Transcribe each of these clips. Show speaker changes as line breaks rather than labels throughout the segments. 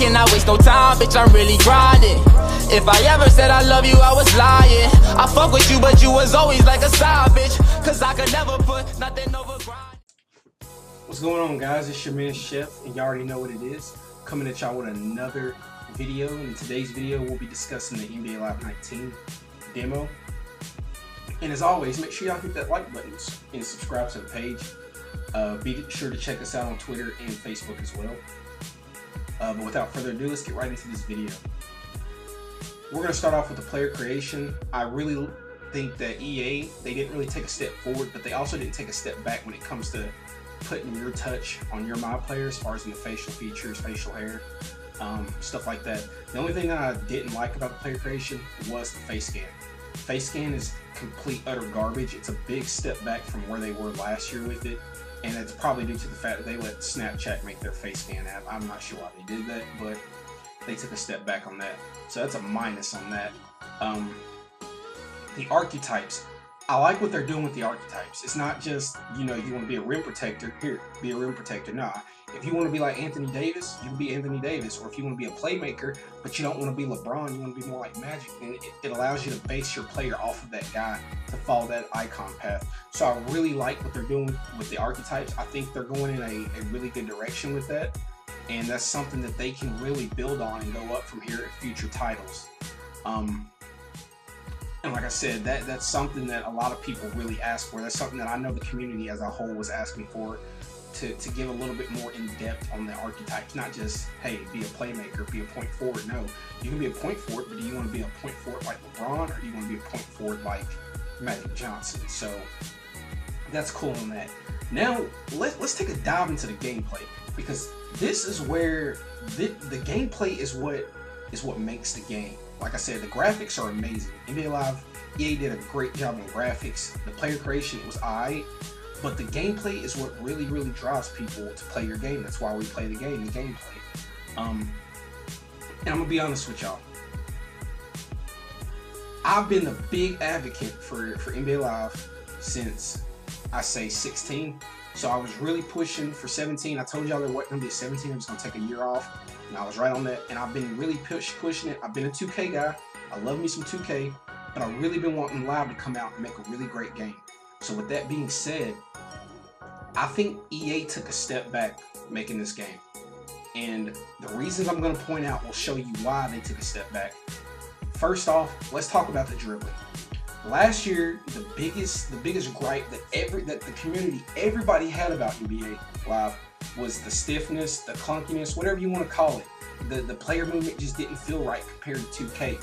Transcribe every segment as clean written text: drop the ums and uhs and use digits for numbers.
cannot waste no time, bitch, I'm really grinding. If I ever said I love you, I was lying. I fuck with you, but you was always like a side bitch, cause I could never put nothing over grind.
What's going on, guys? It's your man Chef, and you already know what it is. Coming at y'all with another video. In today's video, we'll be discussing the NBA Live 19 demo. And as always, make sure y'all hit that like button and subscribe to the page. Be sure to check us out on Twitter and Facebook as well. But without further ado, let's get right into this video. We're going to start off with the player creation. I really think that EA, they didn't really take a step forward, but they also didn't take a step back when it comes to putting your touch on your My Player as far as in the facial features, facial hair, stuff like that. The only thing that I didn't like about the player creation was the face scan. Face scan is complete utter garbage. It's a big step back from where they were last year with it, and it's probably due to the fact that they let Snapchat make their face scan app. I'm not sure why they did that, but they took a step back on that. So that's a minus on that. The archetypes. I like what they're doing with the archetypes. It's not just, you know, you want to be a rim protector, here, be a rim protector. Nah, if you want to be like Anthony Davis, you can be Anthony Davis. Or if you want to be a playmaker, but you don't want to be LeBron, you want to be more like Magic, then it allows you to base your player off of that guy to follow that icon path. So I really like what they're doing with the archetypes. I think they're going in a really good direction with that. And that's something that they can really build on and go up from here at future titles. And like I said, that's something that a lot of people really ask for. That's something that I know the community as a whole was asking for, to give a little bit more in depth on the archetypes. Not just, hey, be a playmaker, be a point forward. No, you can be a point forward, but do you want to be a point forward like LeBron, or do you want to be a point forward like Magic Johnson? So that's cool on that. Now let's take a dive into the gameplay, because this is where the gameplay is what makes the game. Like I said, the graphics are amazing. NBA Live, EA did a great job on graphics. The player creation was alright, but the gameplay is what really, really drives people to play your game. That's why we play the game, the gameplay. And I'm gonna be honest with y'all. I've been a big advocate for NBA Live since, I say, 16. So I was really pushing for 17. I told y'all there wasn't gonna be a 17. I was gonna take a year off. And I was right on that, and I've been really pushing it. I've been a 2K guy. I love me some 2K, but I've really been wanting Live to come out and make a really great game. So with that being said, I think EA took a step back making this game. And the reasons I'm going to point out will show you why they took a step back. First off, let's talk about the dribbling. Last year, the biggest gripe that the community, everybody had about NBA Live was the stiffness, the clunkiness, whatever you want to call it. The player movement just didn't feel right compared to 2K.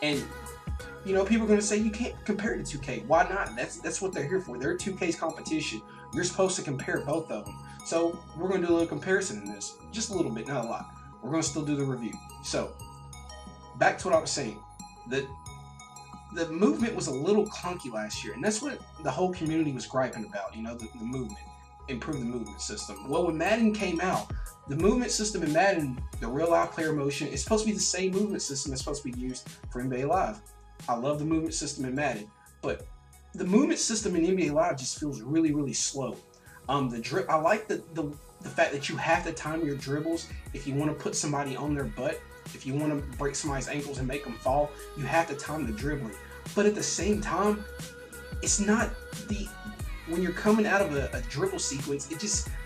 And you know, people are going to say you can't compare it to 2K. Why not? That's what they're here for. They're 2K's competition. You're supposed to compare both of them. So we're going to do a little comparison in this. Just a little bit, not a lot. We're going to still do the review. So back to what I was saying. The movement was a little clunky last year, and that's what the whole community was griping about, you know, the movement. Improve the movement system. Well, when Madden came out, the movement system in Madden, the real life player motion, is supposed to be the same movement system that's supposed to be used for NBA Live. I love the movement system in Madden, but the movement system in NBA Live just feels really, really slow. I like the fact that you have to time your dribbles. If you want to put somebody on their butt, if you want to break somebody's ankles and make them fall, you have to time the dribbling. But at the same time, it's not when you're coming out of a dribble sequence,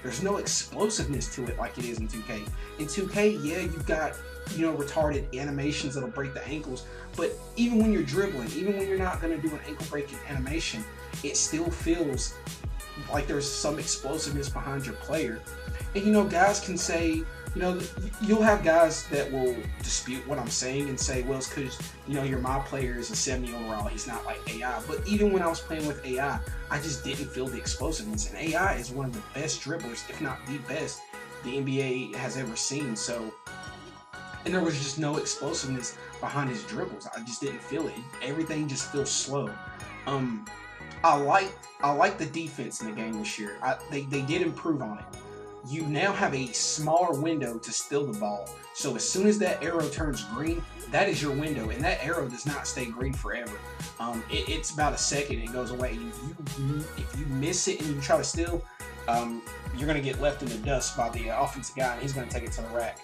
there's no explosiveness to it like it is in 2K. In 2K, yeah, you've got, you know, retarded animations that'll break the ankles, but even when you're dribbling, even when you're not going to do an ankle breaking animation, it still feels like there's some explosiveness behind your player. And you know, guys can say, you know, you'll have guys that will dispute what I'm saying and say, well, it's because, you know, My Player is a 70 overall. He's not like AI. But even when I was playing with AI, I just didn't feel the explosiveness. And AI is one of the best dribblers, if not the best, the NBA has ever seen. So, and there was just no explosiveness behind his dribbles. I just didn't feel it. Everything just feels slow. I like the defense in the game this year. They did improve on it. You now have a smaller window to steal the ball. So as soon as that arrow turns green, that is your window, and that arrow does not stay green forever. It's about a second and it goes away. If you miss it and you try to steal, you're going to get left in the dust by the offensive guy, and he's going to take it to the rack.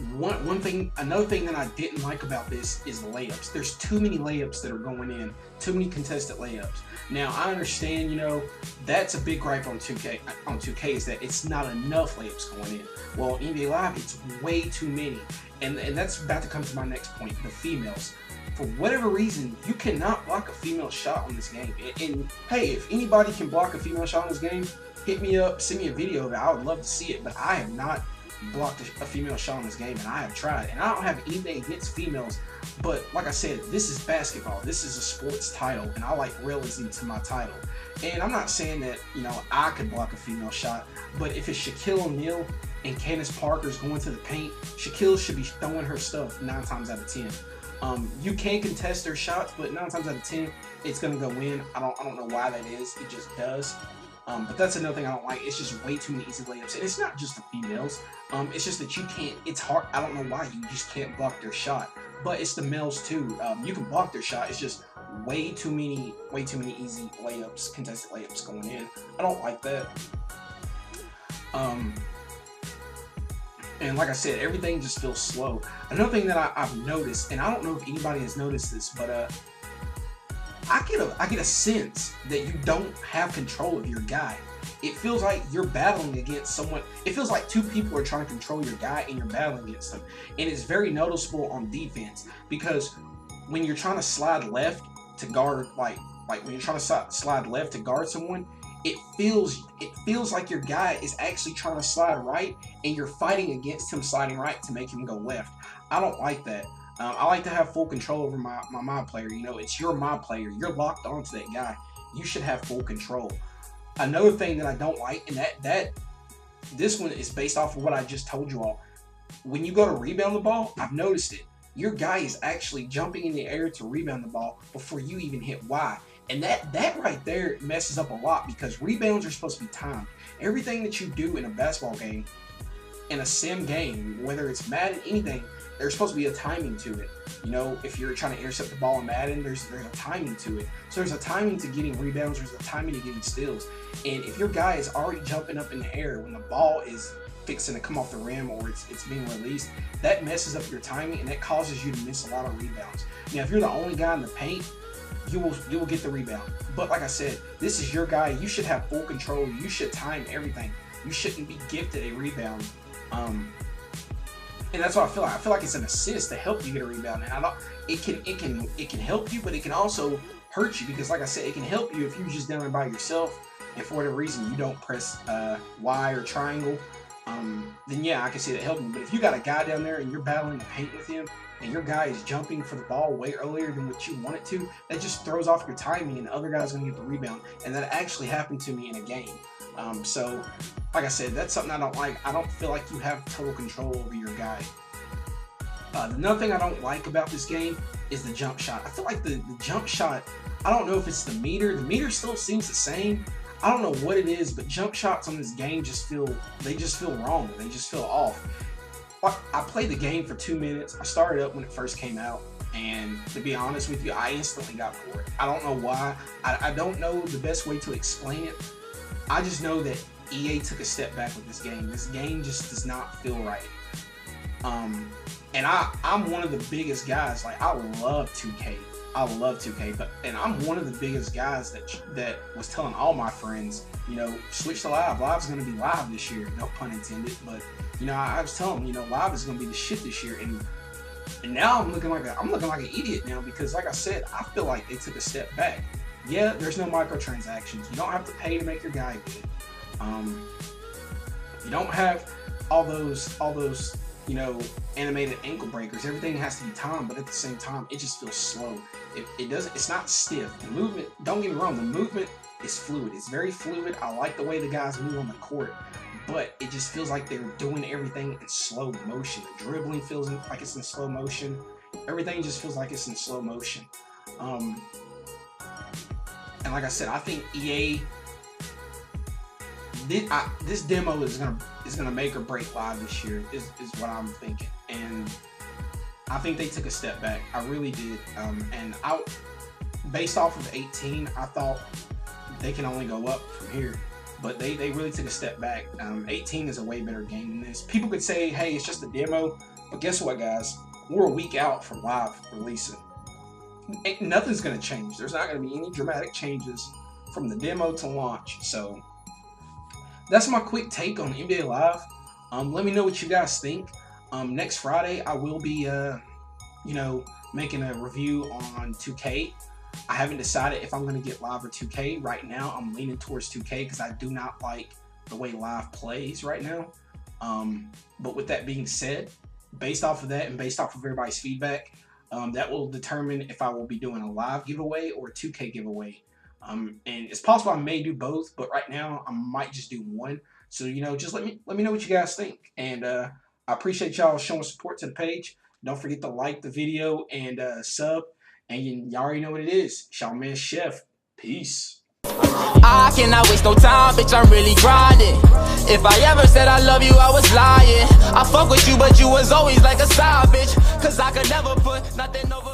Another thing that I didn't like about this is the layups. There's too many layups that are going in, too many contested layups. Now I understand, you know, that's a big gripe on 2K. On 2K is that it's not enough layups going in. Well, in NBA Live, it's way too many, and that's about to come to my next point: the females. For whatever reason, you cannot block a female shot on this game. And hey, if anybody can block a female shot on this game, hit me up, send me a video of it. I would love to see it. But I have not blocked a female shot in this game, and I have tried. And I don't have anything against females, but like I said, this is basketball. This is a sports title, and I like realism to my title. And I'm not saying that, you know, I could block a female shot, but if it's Shaquille O'Neal and Candace Parker's going to the paint, Shaquille should be throwing her stuff 9 times out of 10. You can contest their shots, but 9 times out of 10, it's gonna go in. I don't know why that is. It just does. But that's another thing I don't like. It's just way too many easy layups, and it's not just the females. It's just that you can't. It's hard. I don't know why you just can't block their shot. But it's the males too. You can block their shot. It's just way too many easy layups, contested layups going in. I don't like that. And like I said, everything just feels slow. Another thing that I've noticed, and I don't know if anybody has noticed this, but I get a sense that you don't have control of your guy. It feels like you're battling against someone. It feels like 2 people are trying to control your guy and you're battling against them. And it's very noticeable on defense, because when you're trying to slide left to guard, like when you're trying to slide left to guard someone, it feels like your guy is actually trying to slide right and you're fighting against him sliding right to make him go left. I don't like that. I like to have full control over my player. You know, it's your my player. You're locked onto that guy. You should have full control. Another thing that I don't like, and that this one is based off of what I just told you all. When you go to rebound the ball, I've noticed it. Your guy is actually jumping in the air to rebound the ball before you even hit Y. And that right there messes up a lot, because rebounds are supposed to be timed. Everything that you do in a basketball game, in a sim game, whether it's Madden, anything, there's supposed to be a timing to it. You know, if you're trying to intercept the ball in Madden, there's a timing to it. So there's a timing to getting rebounds, there's a timing to getting steals. And if your guy is already jumping up in the air when the ball is fixing to come off the rim or it's being released, that messes up your timing and that causes you to miss a lot of rebounds. Now, if you're the only guy in the paint, you will get the rebound. But like I said, this is your guy. You should have full control. You should time everything. You shouldn't be gifted a rebound. And that's what I feel like. I feel like it's an assist to help you get a rebound. And it can help you, but it can also hurt you, because like I said, it can help you if you're just down there by yourself and for whatever reason you don't press Y or triangle. Then yeah, I can see that helping. But if you got a guy down there and you're battling the paint with him, and your guy is jumping for the ball way earlier than what you want it to, that just throws off your timing, and the other guy's going to get the rebound. And that actually happened to me in a game. So, like I said, that's something I don't like. I don't feel like you have total control over your guy. Another thing I don't like about this game is the jump shot. I feel like the jump shot, I don't know if it's the meter. The meter still seems the same. I don't know what it is, but jump shots on this game just feel wrong. They just feel off. I played the game for 2 minutes. I started up when it first came out, and to be honest with you, I instantly got bored. I don't know why. I don't know the best way to explain it. I just know that EA took a step back with this game. This game just does not feel right. And I'm one of the biggest guys. Like, I love 2K. I love 2K, and I'm one of the biggest guys that was telling all my friends, you know, switch to live. Live's going to be live this year. No pun intended, but you know, I was telling them, you know, live is going to be the shit this year, and now I'm looking like an idiot now, because like I said, I feel like they took a step back. Yeah, there's no microtransactions. You don't have to pay to make your guy good. You don't have all those you know, animated ankle breakers. Everything has to be timed, but at the same time, it just feels slow. It's not stiff. The movement, don't get me wrong, the movement is fluid. It's very fluid. I like the way the guys move on the court, but it just feels like they're doing everything in slow motion. The dribbling feels like it's in slow motion. Everything just feels like it's in slow motion. And like I said, I think EA, this demo is gonna make or break live this year, is what I'm thinking, and I think they took a step back. I really did. And based off of 18, I thought they can only go up from here, but they really took a step back. 18 is a way better game than this. People could say, hey, it's just a demo, But guess what, guys? We're a week out from live releasing. Nothing's going to change. There's not going to be any dramatic changes from the demo to launch. So that's my quick take on NBA Live. Let me know what you guys think. Next Friday, I will be, making a review on 2K. I haven't decided if I'm going to get Live or 2K. Right now, I'm leaning towards 2K because I do not like the way Live plays right now. But with that being said, based off of that and based off of everybody's feedback, that will determine if I will be doing a Live giveaway or a 2K giveaway. And it's possible I may do both, but right now I might just do one. So, just let me know what you guys think. And I appreciate y'all showing support to the page. Don't forget to like the video and sub. And y'all already know what it is. It's your man Chef. Peace.
I cannot waste no time, bitch, I'm really grinding. If I ever said I love you, I was lying. I fuck with you, but you was always like a side bitch. Cause I could never put nothing over